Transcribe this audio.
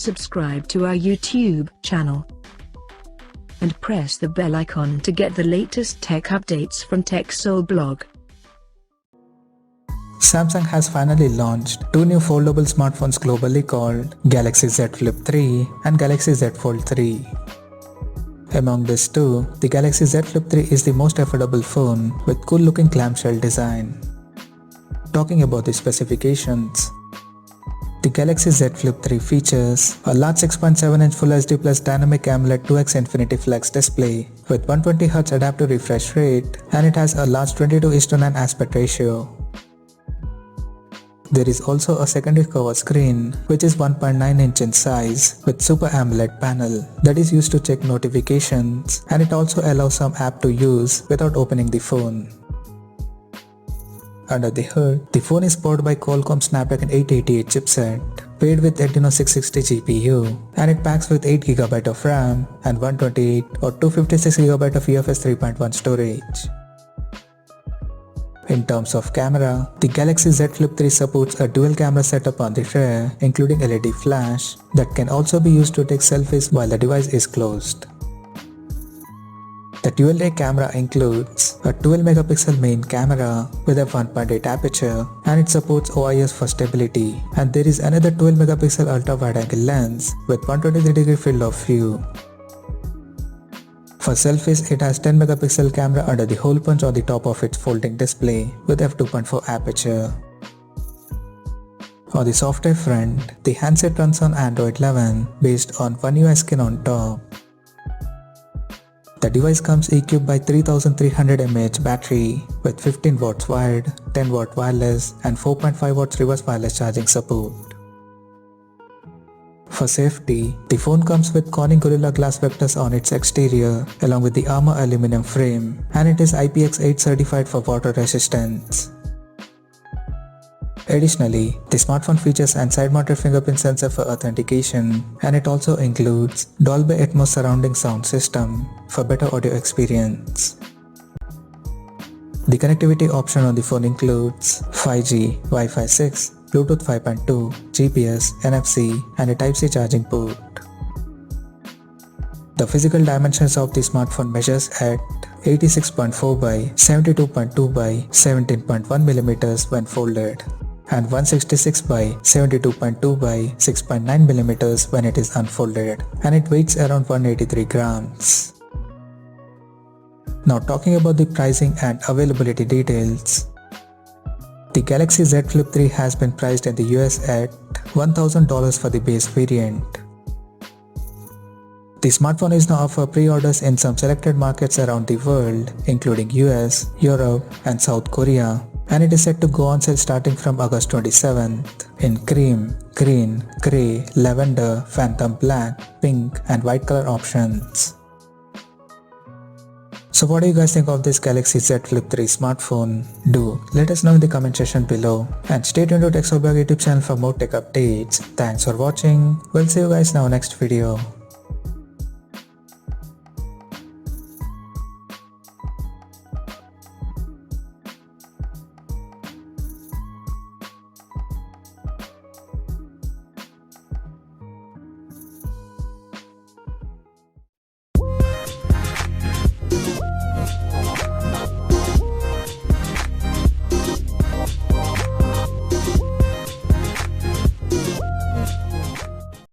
subscribe to our YouTube channel and press the bell icon to get the latest tech updates from TechSole Blog. Samsung has finally launched two new foldable smartphones globally called Galaxy Z Flip 3 and Galaxy Z Fold 3. Among these two, the Galaxy Z Flip 3 is the most affordable phone with cool looking clamshell design. Talking about the specifications, the Galaxy Z Flip 3 features a large 6.7-inch Full HD Plus Dynamic AMOLED 2x Infinity Flex display with 120Hz adaptive refresh rate, and it has a large 22:9 aspect ratio. There is also a secondary cover screen which is 1.9 inch in size with Super AMOLED panel that is used to check notifications, and it also allows some app to use without opening the phone. Under the hood, the phone is powered by Qualcomm Snapdragon 888 chipset, paired with Adreno 660 GPU, and it packs with 8GB of RAM and 128 or 256GB of UFS 3.1 storage. In terms of camera, the Galaxy Z Flip 3 supports a dual camera setup on the rear, including LED flash, that can also be used to take selfies while the device is closed. The dual-ray camera includes a 12-megapixel main camera with a 1.8 aperture, and it supports OIS for stability, and there is another 12-megapixel ultra-wide-angle lens with 123-degree field of view. For selfies, it has 10-megapixel camera under the hole punch on the top of its folding display with f2.4 aperture. On the software front, the handset runs on Android 11 based on One UI skin on top. The device comes equipped by 3300 mAh battery with 15 watts wired, 10 watt wireless and 4.5 watts reverse wireless charging support. For safety, the phone comes with Corning Gorilla Glass vectors on its exterior along with the Armor aluminum frame, and it is IPX8 certified for water resistance. Additionally, the smartphone features an side-mounted fingerprint sensor for authentication, and it also includes Dolby Atmos surrounding sound system for better audio experience. The connectivity option on the phone includes 5G, Wi-Fi 6, Bluetooth 5.2, GPS, NFC, and a Type-C charging port. The physical dimensions of the smartphone measures at 86.4 by 72.2 by 17.1 mm when folded, and 166 by 72.2 by 6.9 mm when it is unfolded, and it weighs around 183 grams. Now talking about the pricing and availability details. The Galaxy Z Flip 3 has been priced in the US at $1,000 for the base variant. The smartphone is now up for pre-orders in some selected markets around the world, including US, Europe, and South Korea, and it is set to go on sale starting from August 27th in cream, green, grey, lavender, phantom black, pink, and white color options. So what do you guys think of this Galaxy Z Flip 3 smartphone? Do let us know in the comment section below, and stay tuned to TechSole Blog YouTube channel for more tech updates. Thanks for watching. We'll see you guys now next video.